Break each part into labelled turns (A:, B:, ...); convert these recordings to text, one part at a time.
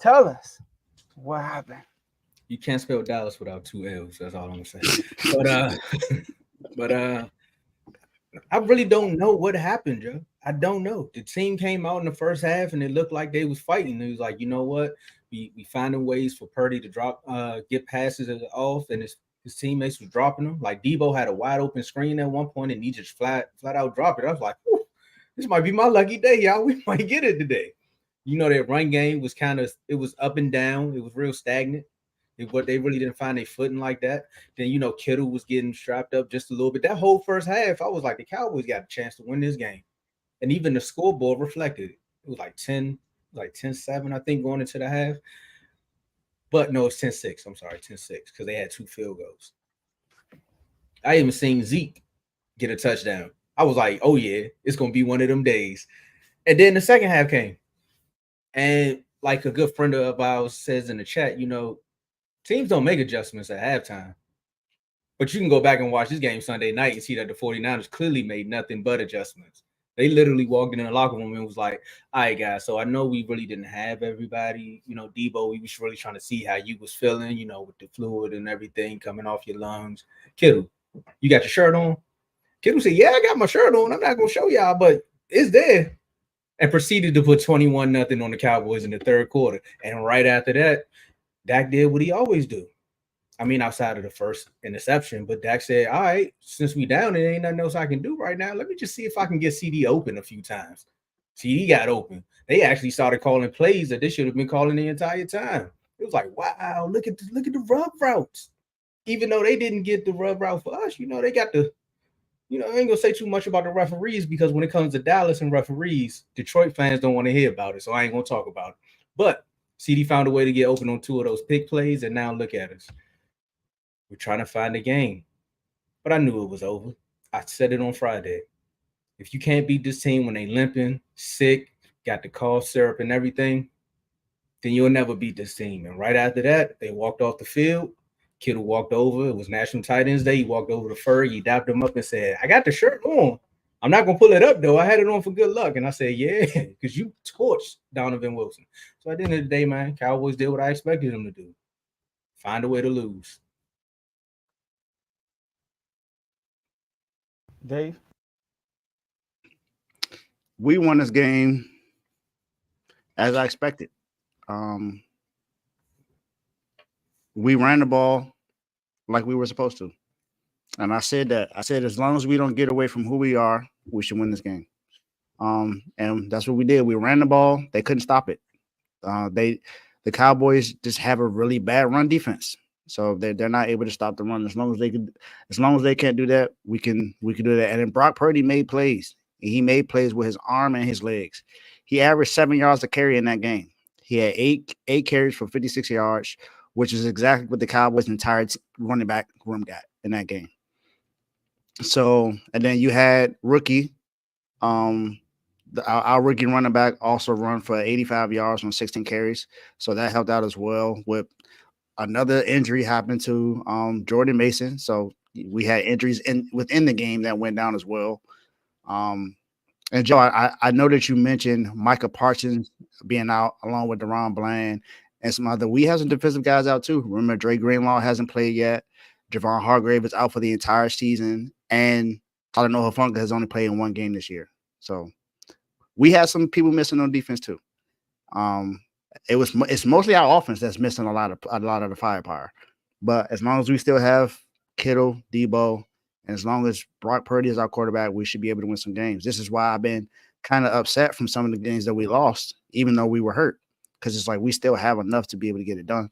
A: Tell us what happened.
B: You can't spell Dallas without two L's. That's all I'm gonna say. But but I really don't know what happened, Joe. I don't know. The team came out in the first half and it looked like they was fighting. It was like, you know what? We finding ways for Purdy to get passes off, and his teammates was dropping them. Like Debo had a wide open screen at one point, and he just flat out dropped it. I was like, "Whew, this might be my lucky day, y'all. We might get it today." You know, that run game was it was up and down. It was real stagnant. What they really didn't find their footing like that. Then Kittle was getting strapped up just a little bit. That whole first half, I was like, the Cowboys got a chance to win this game, and even the scoreboard reflected it. It was like 10-7, I think, going into the half. But no, it's 10-6. I'm sorry, 10-6, because they had two field goals. I even seen Zeke get a touchdown. I was like, oh yeah, it's gonna be one of them days. And then the second half came, and like a good friend of ours says in the chat, teams don't make adjustments at halftime. But you can go back and watch this game Sunday night and see that the 49ers clearly made nothing but adjustments. They literally walked in the locker room and was like, all right, guys, so I know we really didn't have everybody. Debo, we was really trying to see how you was feeling, with the fluid and everything coming off your lungs. Kittle, you got your shirt on? Kittle said, yeah, I got my shirt on. I'm not going to show y'all, but it's there. And proceeded to put 21-0 on the Cowboys in the third quarter. And right after that, Dak did what he always do. I mean, outside of the first interception, but Dak said, all right, since we down, there ain't nothing else I can do right now. Let me just see if I can get CD open a few times. CD got open. They actually started calling plays that they should have been calling the entire time. It was like, wow, look at the rub routes. Even though they didn't get the rub route for us, they got the, I ain't gonna say too much about the referees, because when it comes to Dallas and referees, Detroit fans don't want to hear about it. So I ain't gonna talk about it. But CD found a way to get open on two of those pick plays, and now look at us. We're trying to find a game. But I knew it was over. I said it on Friday. If you can't beat this team when they limping, sick, got the cough syrup and everything, then you'll never beat this team. And right after that, they walked off the field. Kittle walked over. It was National Tight Ends Day. He walked over to Ferg. He dapped him up and said, I got the shirt on. I'm not going to pull it up, though. I had it on for good luck. And I said, yeah, because you torched Donovan Wilson. So at the end of the day, man, Cowboys did what I expected them to do. Find a way to lose.
A: Dave?
C: We won this game as I expected. We ran the ball like we were supposed to. And I said that. I said, as long as we don't get away from who we are, we should win this game. And that's what we did. We ran the ball. They couldn't stop it. The Cowboys just have a really bad run defense. So they're not able to stop the run. As long as they can't do that, we can do that. And then Brock Purdy made plays. He made plays with his arm and his legs. He averaged 7 yards a carry in that game. He had eight carries for 56 yards, which is exactly what the Cowboys' entire running back room got in that game. So, and then you had rookie, our rookie running back also run for 85 yards on 16 carries. So that helped out as well. With another injury happened to Jordan Mason. So we had injuries within the game that went down as well. And Joe, I know that you mentioned Micah Parsons being out along with Deron Bland and some other. We have some defensive guys out too. Remember, Dre Greenlaw hasn't played yet. Javon Hargrave is out for the entire season, and Tyler Hufanga has only played in one game this year. So we had some people missing on defense too. It's mostly our offense that's missing a lot of the firepower. But as long as we still have Kittle, Debo, and as long as Brock Purdy is our quarterback, we should be able to win some games. This is why I've been kind of upset from some of the games that we lost, even though we were hurt, because it's like we still have enough to be able to get it done.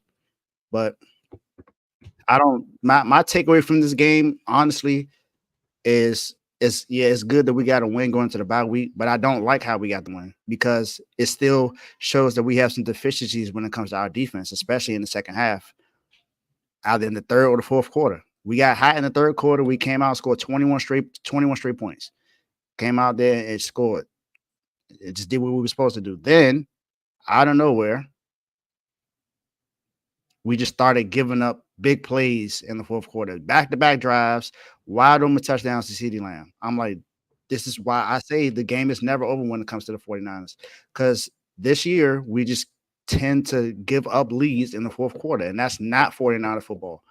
C: But my takeaway from this game, honestly, is it's good that we got a win going to the bye week, but I don't like how we got the win because it still shows that we have some deficiencies when it comes to our defense, especially in the second half, either in the third or the fourth quarter. We got hot in the third quarter. We came out and scored 21 straight points. Came out there and scored. It just did what we were supposed to do. Then, out of nowhere, we just started giving up big plays in the fourth quarter. Back-to-back drives, wide open touchdowns to CeeDee Lamb. I'm like, this is why I say the game is never over when it comes to the 49ers. Because this year, we just tend to give up leads in the fourth quarter, and that's not 49er football.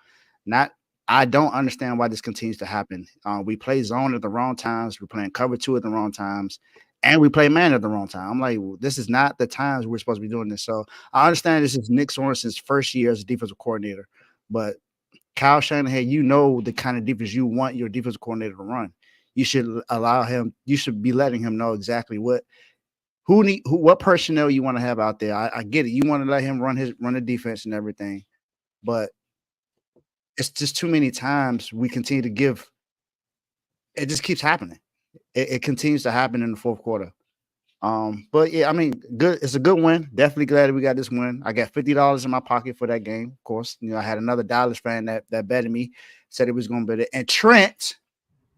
C: I don't understand why this continues to happen. We play zone at the wrong times. We're playing cover 2 at the wrong times, and we play man at the wrong time. I'm like, well, this is not the times we're supposed to be doing this. So I understand this is Nick Sorensen's first year as a defensive coordinator, but Kyle Shanahan, you know the kind of defense you want your defensive coordinator to run. You should allow him. You should be letting him know exactly what personnel you want to have out there. I get it. You want to let him run the defense and everything, but it's just too many times we continue to give. It just keeps happening. It continues to happen in the fourth quarter. But yeah, I mean, good. It's a good win. Definitely glad that we got this win. I got $50 in my pocket for that game. Of course, I had another Dallas fan that betted me, said it was going to bet it. And Trent,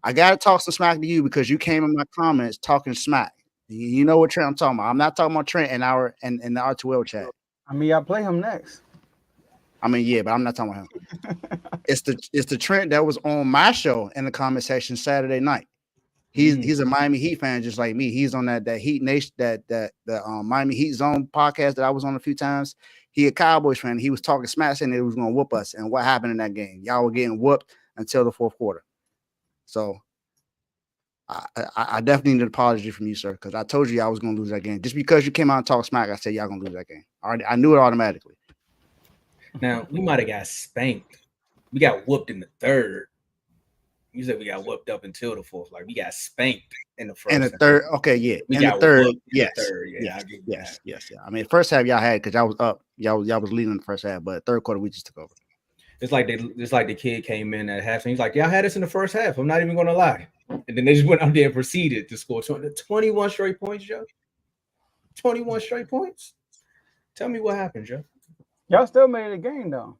C: I got to talk some smack to you because you came in my comments talking smack. You know what Trent I'm talking about. I'm not talking about Trent in the R2L chat.
A: I mean, y'all play him next.
C: I mean, yeah, but I'm not talking about him. It's the Trent that was on my show in the comment section Saturday night. He's a Miami Heat fan just like me. He's on that Heat Nation, the Miami Heat Zone podcast that I was on a few times. He a Cowboys fan. He was talking smack saying it was going to whoop us. And what happened in that game? Y'all were getting whooped until the fourth quarter. So I definitely need an apology from you, sir, because I told you I was going to lose that game. Just because you came out and talked smack, I said y'all going to lose that game. I knew it automatically.
B: Now, we might have got spanked. We got whooped in the third. You said we got whooped up until the fourth. Like, we got spanked in the first.
C: In the third, okay, yeah.
B: We
C: in
B: got
C: the third,
B: whooped
C: yes.
B: In the third, yeah.
C: Yes. I mean, first half y'all had because y'all was up. Y'all was leading in the first half, but third quarter we just took over.
B: It's like the kid came in at half and he's like, y'all had us in the first half. I'm not even going to lie. And then they just went out there and proceeded to score 21 straight points, Joe. 21 straight points. Tell me what happened, Joe.
A: Y'all still made it a game though.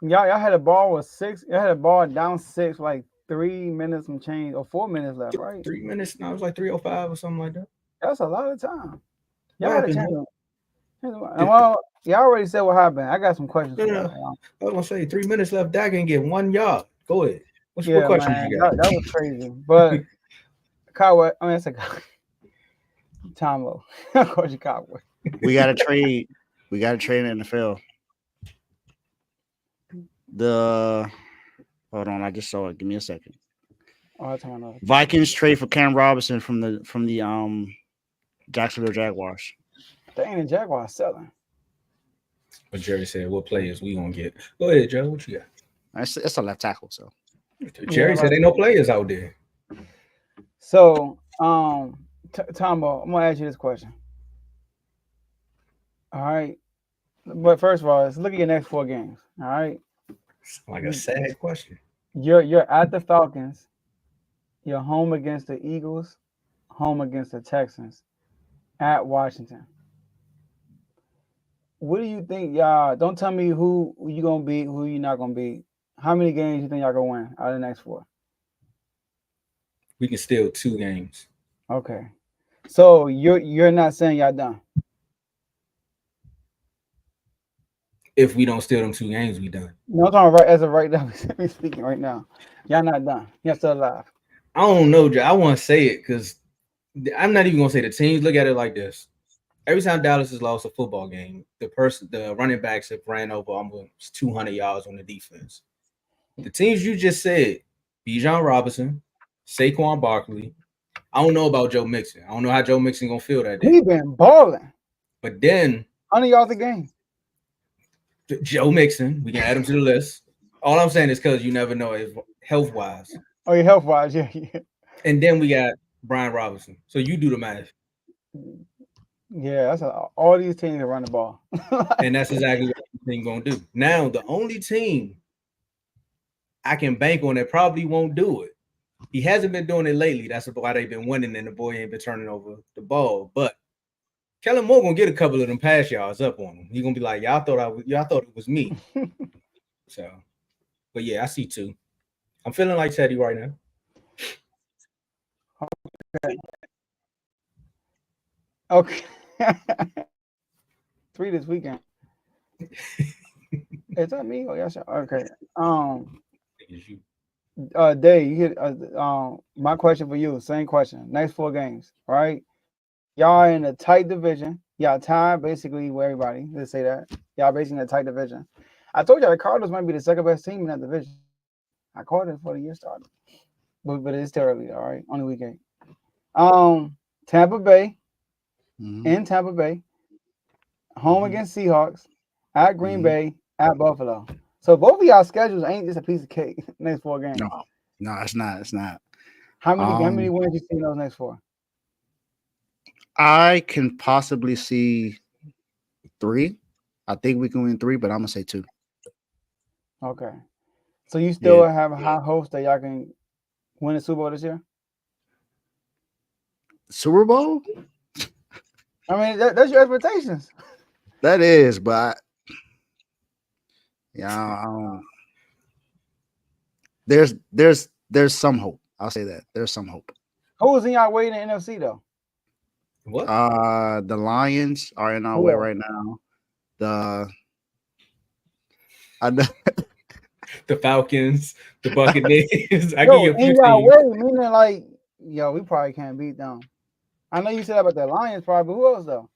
A: Y'all had a ball with 6. Y'all had a ball down 6, like 3 minutes and change or 4 minutes left, right?
B: 3 minutes. No, it was like 3:05 or something like that.
A: That's a lot of time. Y'all
B: What
A: had a
B: happened,
A: chance. Well, y'all already said what happened. I got some questions.
B: No. I was gonna say 3 minutes left. Dak can get 1 yard. Go ahead. What questions
A: man,
B: you got?
A: That was crazy. But Cowboy, I mean, it's a Tomo. Of course, you Cowboy.
C: We got to trade. We got to trade in the NFL. Hold on, I just saw it. Give me a second. Vikings trade for Cam Robinson from the Jacksonville Jaguars.
A: They ain't the Jaguars selling.
B: But Jerry said, "What players we gonna get?" Go ahead, Joe. What you got?
C: It's a left tackle. So
B: Jerry said, "Ain't no players out there."
A: So, Tomo, I'm gonna ask you this question. All right, but first of all, let's look at your next 4 games. All right,
B: like a sad question.
A: You're at the Falcons. You're home against the Eagles, home against the Texans, at Washington. What do you think, y'all? Don't tell me who you gonna beat, who you not gonna beat. How many games you think y'all gonna win out of the next 4?
B: We can steal 2 games.
A: Okay, so you're not saying y'all done.
B: If we don't steal them 2 games, we done.
A: No, I'm talking right as of right now. We're speaking right now. Y'all not done. Y'all still alive.
B: I don't know, Joe. I want to say it because I'm not even gonna say the teams. Look at it like this: every time Dallas has lost a football game, the running backs have ran over almost 200 yards on the defense. The teams you just said, Bijan Robinson, Saquon Barkley. I don't know about Joe Mixon. I don't know how Joe Mixon gonna feel that day.
A: He been balling.
B: But then
A: 100 yards a game.
B: Joe Mixon, we can add him to the list. All I'm saying is because you never know if health-wise.
A: Oh, yeah, health-wise, yeah.
B: And then we got Brian Robinson. So you do the math.
A: Yeah, that's all these teams that run the ball.
B: And that's exactly what the team gonna do. Now, the only team I can bank on that probably won't do it. He hasn't been doing it lately. That's why they've been winning, and the boy ain't been turning over the ball. But Kellen Moore gonna get a couple of them pass yards up on him. He's gonna be like, y'all thought it was me. So, but yeah, I see 2. I'm feeling like Teddy right now.
A: Okay. 3 this weekend. Is that me? Oh, yes. Okay. Dave, you hit my question for you. Same question. Next 4 games, right? Y'all in a tight division. Y'all tied basically with everybody. Let's say that. Y'all basically in a tight division. I told y'all the Cardinals might be the second best team in that division. I called it before the year started. But it's still early, all right, on the weekend. Tampa Bay, in Tampa Bay, home against Seahawks, at Green Bay, at Buffalo. So both of y'all schedules ain't just a piece of cake. Next 4 games.
C: No, it's not. It's not.
A: How many wins you see in those next 4?
C: I can possibly see 3. I think we can win 3, but I'm gonna say 2.
A: Okay. So you still have a high hopes that y'all can win the Super Bowl this year?
C: Super Bowl?
A: I mean, that's your expectations.
C: That is, but yeah, there's some hope. I'll say that there's some hope.
A: Who's in y'all way in the NFC though?
B: What?
C: The Lions are in our way right now.
B: The Falcons, the Buccaneers. I
A: Yo,
B: give you
A: in y'all way, meaning like, yo, we probably can't beat them. I know you said about the Lions, probably, but who else though?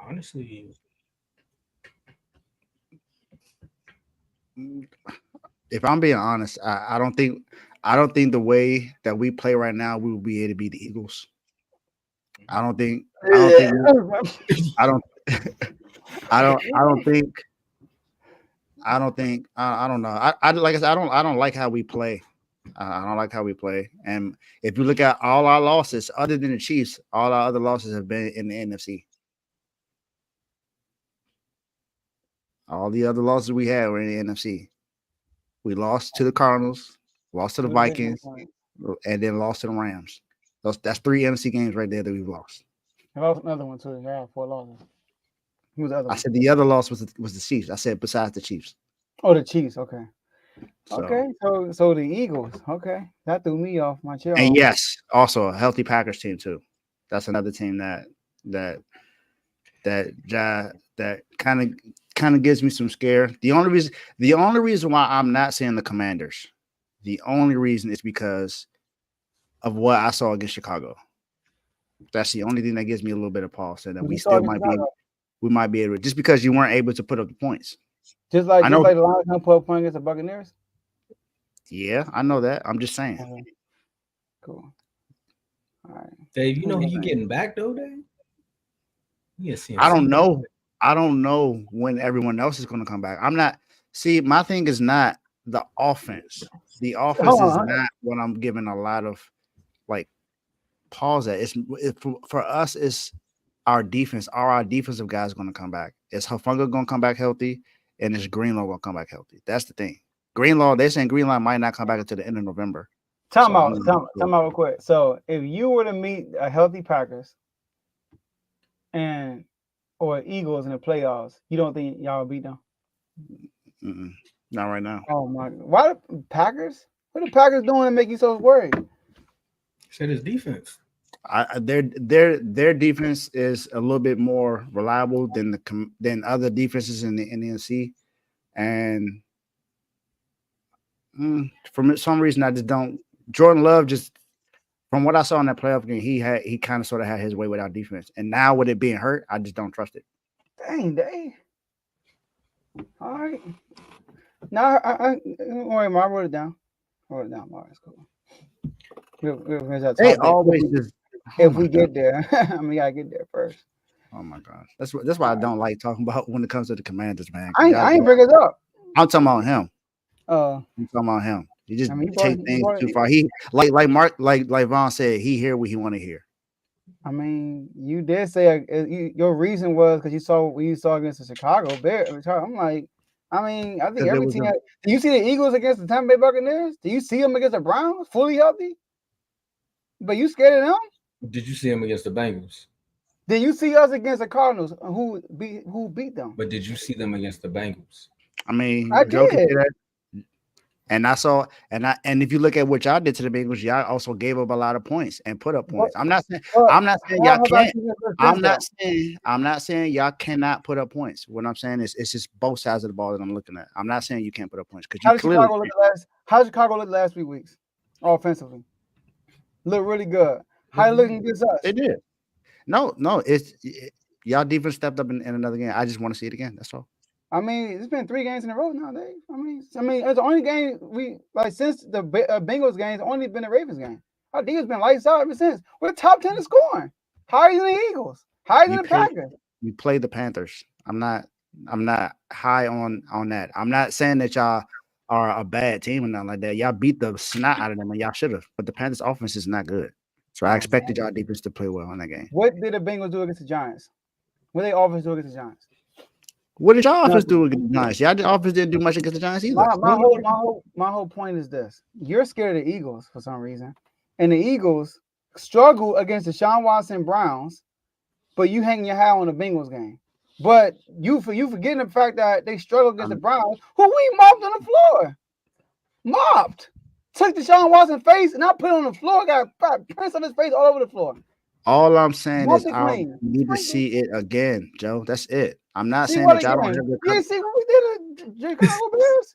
B: Honestly,
C: if I'm being honest, I don't think the way that we play right now we will be able to beat the Eagles. I don't think. I don't know. I like I said, I don't like how we play. I don't like how we play. And if you look at all our losses, other than the Chiefs, all our other losses have been in the NFC. All the other losses we had were in the NFC. We lost to the Cardinals, lost to the Vikings, and then lost to the Rams. That's 3 NFC games right there that we've lost.
A: I lost another one too. Yeah, 4 losses. Who was the other one?
C: I said the other loss was the Chiefs. I said besides the Chiefs.
A: Oh, the Chiefs. Okay.
C: So,
A: okay. So the Eagles. Okay. That threw me off my chair.
C: And yes, also a healthy Packers team too. That's another team that kind of gives me some scare. The only reason why I'm not saying the Commanders, the only reason is because of what I saw against Chicago. That's the only thing that gives me a little bit of pause, and that we still might be able to, just because you weren't able to put up the points.
A: Just like the Lions don't put up points against the Buccaneers.
C: Yeah, I know that. I'm just saying.
A: Okay. Cool. All right.
B: Dave, you know who you getting back though, Dave? Yes,
C: I don't know. I don't know when everyone else is going to come back. I'm not. See, my thing is not the offense. The offense is not what I'm giving a lot of like pause at. For us, it's our defense. Are our defensive guys going to come back? Is Hufanga going to come back healthy? And is Greenlaw going to come back healthy? That's the thing. Greenlaw, they're saying Greenlaw might not come back until the end of November.
A: Time out real quick. So if you were to meet a healthy Packers or Eagles in the playoffs, you don't think y'all will beat them?
C: Not right now.
A: Oh my! Why the Packers? What are the Packers doing to make you so worried?
B: Said his defense.
C: Their defense is a little bit more reliable than other defenses in the NFC, and for some reason I just don't. Jordan Love, just from what I saw in that playoff game, he kind of sort of had his way with our defense, and now with it being hurt, I just don't trust it.
A: Dang, Dave. All right. Now I don't worry, I wrote it down. All right, it's cool.
C: They always
A: if we get there. I mean, we gotta get there first.
C: Oh my gosh, that's why I don't like talking about when it comes to the Commanders, man.
A: I ain't bring it up.
C: I'm talking about him.
A: I'm
C: talking about him. He just take things too far. He like Mark, like Vaughn said, he hear what he want to hear.
A: I mean, you did say your reason was because you saw what you saw against the Chicago Bears. I'm like, I mean, I think every team. Do you see the Eagles against the Tampa Bay Buccaneers? Do you see them against the Browns fully healthy? But you scared of them?
B: Did you see them against the Bengals?
A: Did you see us against the Cardinals? Who beat them?
B: But did you see them against the Bengals?
C: I mean, Joe can say that. And I saw, and if you look at what y'all did to the Bengals, y'all also gave up a lot of points and put up points. I'm not saying y'all can't. I'm not saying y'all cannot put up points. What I'm saying is it's just both sides of the ball that I'm looking at. I'm not saying you can't put up points because you clearly.
A: How did Chicago look the last 3 weeks offensively? look really good. How they looking against us?
C: They did. No, y'all defense stepped up in another game. I just want to see it again. That's all.
A: I mean, it's been 3 games in a row now, Dave. I mean, it's the only game we like since the Bengals game. It's only been the Ravens game. Our defense been lights out ever since. We're top 10 in scoring, higher than the Eagles, higher than the Packers.
C: You play the Panthers. I'm not high on that. I'm not saying that y'all are a bad team or nothing like that. Y'all beat the snot out of them, and y'all should have. But the Panthers' offense is not good, so I expected y'all defense to play well in that game.
A: What did the Bengals do against the Giants? What did they offense do against the Giants?
C: What did y'all offense do against the Giants? Y'all offense didn't do much against the Giants either.
A: My whole point is this: you're scared of the Eagles for some reason, and the Eagles struggle against the Deshaun Watson Browns, but you hang your hat on the Bengals game. But you forgetting the fact that they struggle against the Browns, who we mopped on the floor, mopped, took Deshaun Watson's face and I put it on the floor, got prints on his face all over the floor.
C: All I'm saying is I need to see it again, Joe. That's it. I'm not saying that y'all don't have the.
A: You see what we did to Chicago Bears?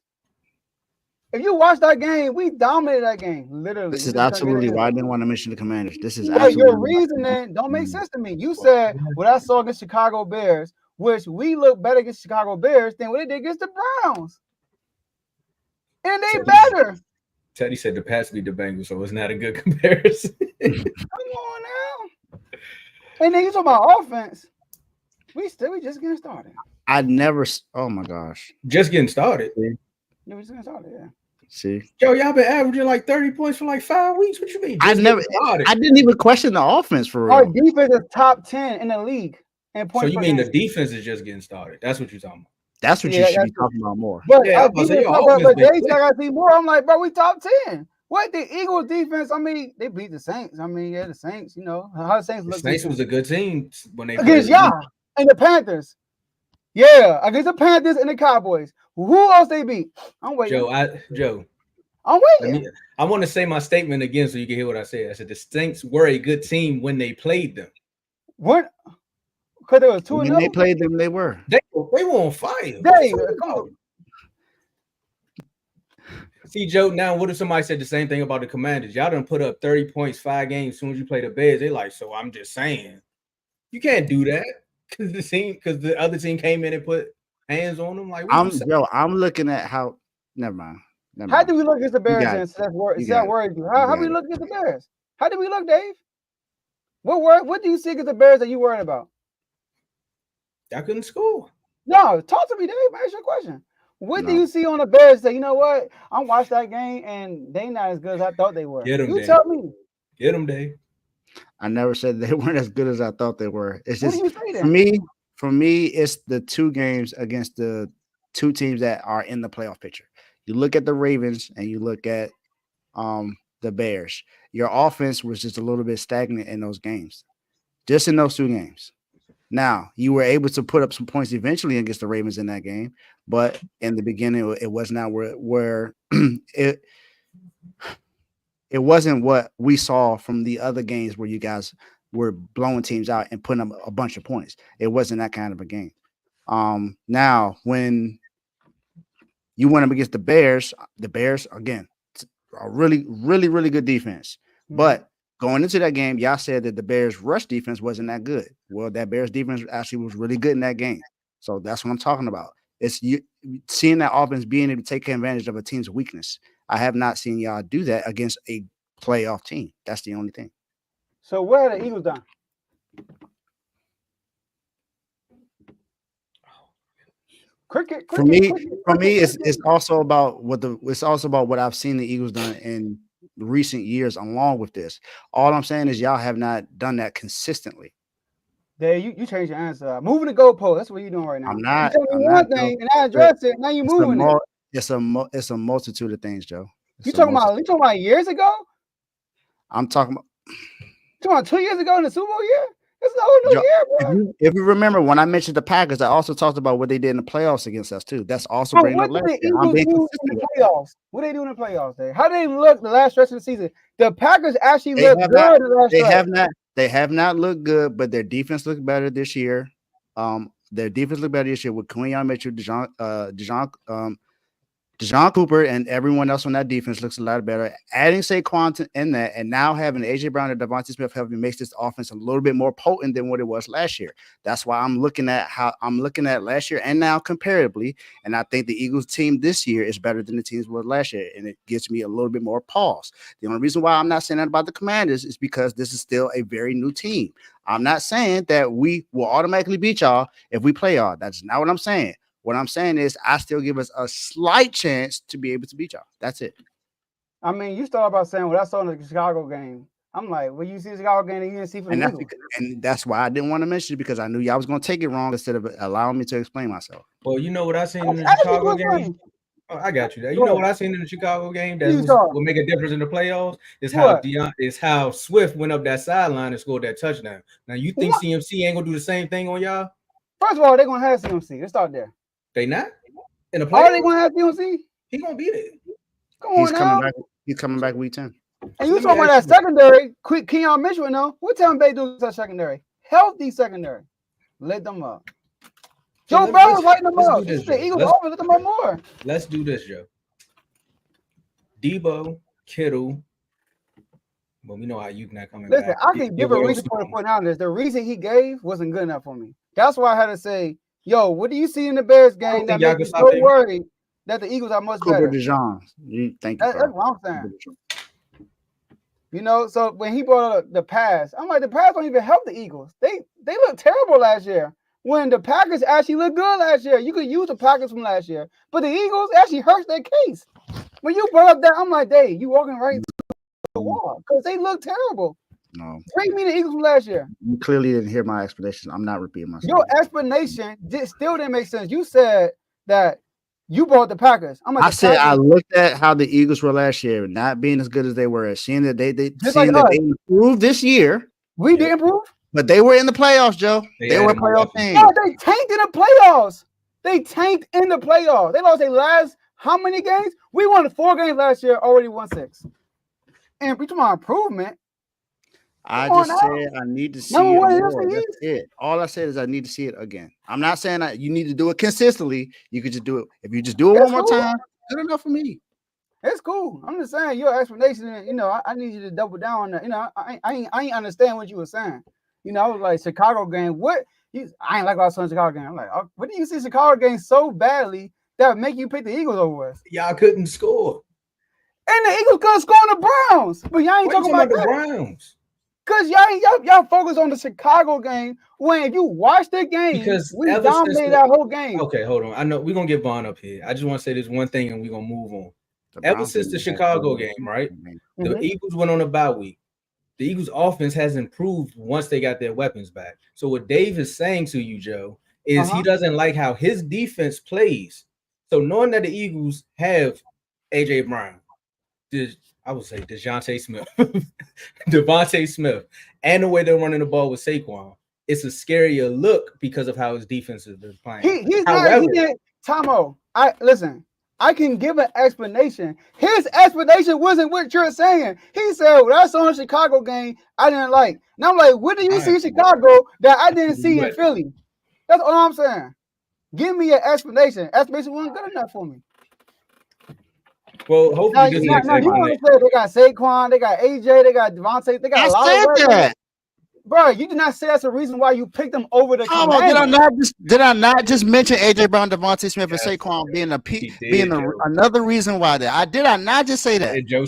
A: If you watch that game, we dominated that game. Literally.
C: This is absolutely why I didn't want to mention the Commanders. This is absolutely
A: your reasoning don't make sense to me. You said what I saw against Chicago Bears, which we look better against Chicago Bears than what they did against the Browns. And they better.
B: Teddy said the Pats beat the Bengals, so it's not a good comparison.
A: Come on now. And then you talk about offense. We just getting started.
C: Oh my gosh.
B: Just getting started.
A: Yeah, we just getting started, yeah.
C: See,
B: Joe, y'all been averaging like 30 points for like 5 weeks. What you mean?
C: I didn't even question the offense for real.
A: Our defense is top 10 in the league.
B: So you mean the defense is just getting started? That's what you're talking about.
C: That's what you should be talking about more.
A: But Jay said I see more. I'm like, bro, we top 10. What the Eagles defense? I mean, they beat the Saints. I mean, yeah, the Saints. You know how the Saints look.
B: The Saints was a good team when they
A: against y'all and the Panthers. Yeah, against the Panthers and the Cowboys. Who else they beat? I'm waiting.
B: Joe.
A: I'm waiting.
B: I want to say my statement again so you can hear what I said. I said the Saints were a good team when they played them.
A: What? Because there was 2
C: when they played them, they were.
B: They were on fire.
A: Hey, come on.
B: See, Joe, now what if somebody said the same thing about the Commanders? Y'all done put up 30 points 5 games as soon as you play the Bears. They like, so I'm just saying. You can't do that because the other team came in and put hands on them. Like,
C: I'm looking at how. Never mind.
A: How do we look against the Bears? That's worried you. How do we look against the Bears? How do we look, Dave? What do you see against the Bears that you worried about?
B: Y'all couldn't score.
A: No, talk to me, Dave. Ask your question. What do you see on the Bears that, you know what? I watched that game and they not as good as I thought they were.
B: Get them,
A: you tell me.
B: Get them, Dave.
C: I never said they weren't as good as I thought they were. It's just for me, it's the 2 games against the 2 teams that are in the playoff picture. You look at the Ravens and you look at the Bears. Your offense was just a little bit stagnant in those games, just in those 2 games. Now, you were able to put up some points eventually against the Ravens in that game, but in the beginning, it was not where it wasn't what we saw from the other games where you guys were blowing teams out and putting up a bunch of points. It wasn't that kind of a game. Now, when you went up against the Bears, again, a really, really, really good defense. But going into that game, y'all said that the Bears' rush defense wasn't that good. Well, that Bears defense actually was really good in that game. So that's what I'm talking about. It's you seeing that offense being able to take advantage of a team's weakness. I have not seen y'all do that against a playoff team. That's the only thing.
A: So what have the Eagles done? Cricket.
C: For me, it's also about what I've seen the Eagles done in recent years along with this. All I'm saying is y'all have not done that consistently.
A: Dave, you changed your answer. Moving the goalpost. That's what you're doing right now.
C: I'm not.
A: You told me one thing and I addressed it. Now you're moving it.
C: It's a multitude of things, Joe.
A: You talking about years ago?
C: I'm talking
A: about 2 years ago in the Super Bowl year? It's a whole new year, bro.
C: If you remember, when I mentioned the Packers, I also talked about what they did in the playoffs against us too. That's also bringing up last year.
A: What they do in the playoffs? What they do in the playoffs? Dave? How they look the last stretch of the season? The Packers actually look good.
C: They have not looked good, but their defense looked better this year. Their defense looked better this year with Quinyon Mitchell, Deshaun Cooper and everyone else on that defense looks a lot better. Adding Saquon in that, and now having AJ Brown and Devontae Smith helping makes this offense a little bit more potent than what it was last year. That's why I'm looking at last year and now comparatively, and I think the Eagles team this year is better than the teams was last year, and it gives me a little bit more pause. The only reason why I'm not saying that about the Commanders is because this is still a very new team. I'm not saying that we will automatically beat y'all if we play y'all. That's not what I'm saying. What I'm saying is I still give us a slight chance to be able to beat y'all. That's it.
A: I mean, you started by saying what I saw in the Chicago game. I'm like, well, you see the Chicago game and you didn't see for the Eagles.
C: And that's why I didn't want to mention it, because I knew y'all was going to take it wrong instead of allowing me to explain myself.
B: Well, you know what I seen in the Chicago game? Oh, I got you there. You know what I seen in the Chicago game that will make a difference in the playoffs is how Swift went up that sideline and scored that touchdown. Now, you think CMC ain't going to do the same thing on y'all?
A: First of all, they're going to have CMC. Let's start there.
B: They not? In the playoffs?
A: Are they going to have CMC?
B: He going to beat it.
C: He's coming back week 10.
A: And you talking about that secondary, quick Keon Mitchell, no? What Tampa Bay do that secondary? Healthy secondary. Let them up. Joe Burrow was lighting them up. This is the Eagles over. Let them up more.
B: Let's do this, Joe. Debo, Kittle. Well, we know how you not coming back.
A: Listen, I can give a reason for the 49ers. The reason he gave wasn't good enough for me. That's why I had to say, yo, what do you see in the Bears game that makes you so worried that the Eagles are much better?
C: Deshaun. Thank you.
A: That's what I'm saying. You know, so when he brought up the pass, I'm like, the pass don't even help the Eagles. They looked terrible last year. When the Packers actually looked good last year, you could use the Packers from last year, but the Eagles actually hurts their case. When you brought up that, I'm like, Dave, you walking right to the wall because they look terrible.
C: No,
A: bring me the Eagles from last year.
C: You clearly didn't hear my explanation. I'm not repeating myself.
A: Your explanation still didn't make sense. You said that you brought the Packers.
C: I said I looked at how the Eagles were last year, not being as good as they were, seeing that they improved this year.
A: We did improve.
C: But they were in the playoffs, Joe. They were a playoff team.
A: No, they tanked in the playoffs. They tanked in the playoffs. They lost their last how many games? We won 4 games last year, already won 6. And we talking about improvement.
C: I just said I need to see it more. That's it. All I said is I need to see it again. I'm not saying that you need to do it consistently. You could just do it. If you just do it one more time, good enough for me.
A: It's cool. I'm just saying your explanation. You know, I need you to double down on that. You know, I ain't understand what you were saying. You know, I was like Chicago game. What? I ain't like what I saw in Chicago game. I'm like, what do you see Chicago game so badly that would make you pick the Eagles over with?
B: Y'all couldn't score,
A: and the Eagles couldn't score on the Browns. But y'all ain't talking about
B: the Browns.
A: Because y'all focus on the Chicago game when if you watch the game, because we dominated that whole game.
B: Okay, hold on. I know we're going to get Vaughn up here. I just want to say this one thing and we're going to move on. Ever since the Chicago game, right? The Eagles went on a bye week. The Eagles offense has improved once they got their weapons back. So what Dave is saying to you, Joe, is he doesn't like how his defense plays. So knowing that the Eagles have AJ Brown, I would say Devontae Smith, and the way they're running the ball with Saquon, it's a scarier look because of how his defense has been playing.
A: Tomo, I can give an explanation. His explanation wasn't what you're saying. He said, "What I saw in the Chicago game, I didn't like." Now I'm like, "What did you see in Chicago that I didn't see in Philly?" That's all I'm saying. Give me an explanation. Explanation wasn't good enough for me.
B: Well, hopefully this next
A: explanation. They got Saquon, they got AJ, they got Devontae, they got a lot of work. Bro, you did not say that's the reason why you picked them over the
C: Commanders. Did I not just mention AJ Brown, Devontae Smith, and Saquon being another reason why that? Did I not just say that? No.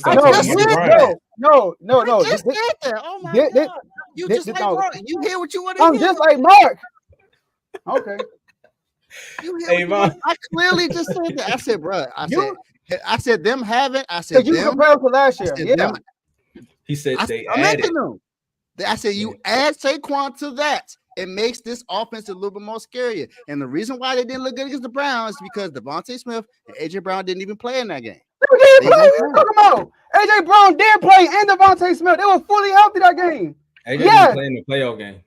A: Just
C: said that. Oh my God. You just like Mark. You hear what you want to
A: hear. I'm just like Mark. Okay.
C: You hear I clearly just said that. I said, bro. I said them having. I said
A: you compare to last year. Yeah.
B: He said they added.
C: I said you add Saquon to that. It makes this offense a little bit more scarier. And the reason why they didn't look good against the Browns is because Devontae Smith and AJ Brown didn't even play in that game.
A: What are you talking about? AJ Brown did play and Devontae Smith. They were fully healthy that game.
B: AJ didn't play in the playoff game.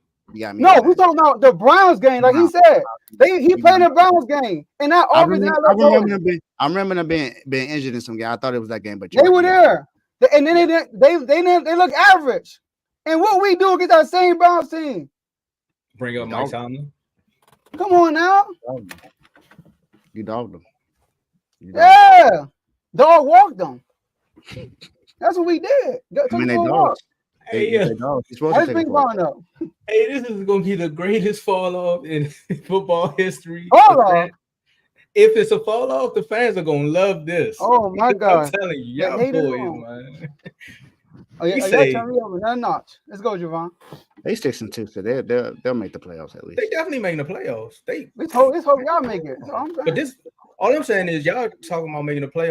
A: No, we're talking about the Browns game. Like he said, he played in the Browns game, and that offense.
C: I remember them being injured in some game. I thought it was that game, but
A: they were there, and then they look average. And what we do against that same Browns team?
B: Bring up Mike Tomlin.
A: Come on now.
C: You dogged them.
A: Yeah, dog walked them. That's what we did.
C: I mean, they dogs.
B: Hey,
C: They dogs. You're supposed
A: How's
C: to take
A: ping
C: a
A: pong though?
B: hey, this is gonna be the greatest fall off in football history.
A: Fall off.
B: If it's a fall off, the fans are gonna love this.
A: Oh my
B: I'm
A: God.
B: telling you,
A: The
B: y'all
A: haters
B: boys,
A: on.
B: man.
A: Oh, yeah,
B: We
A: y'all
B: say-
A: turn me over another notch. Let's go, Javon.
C: They 6-2, so they'll make the playoffs at least.
B: They definitely making the playoffs.
A: Let's hope y'all make it. That's all I'm saying.
B: But this, all I'm saying is y'all talking about making the playoffs.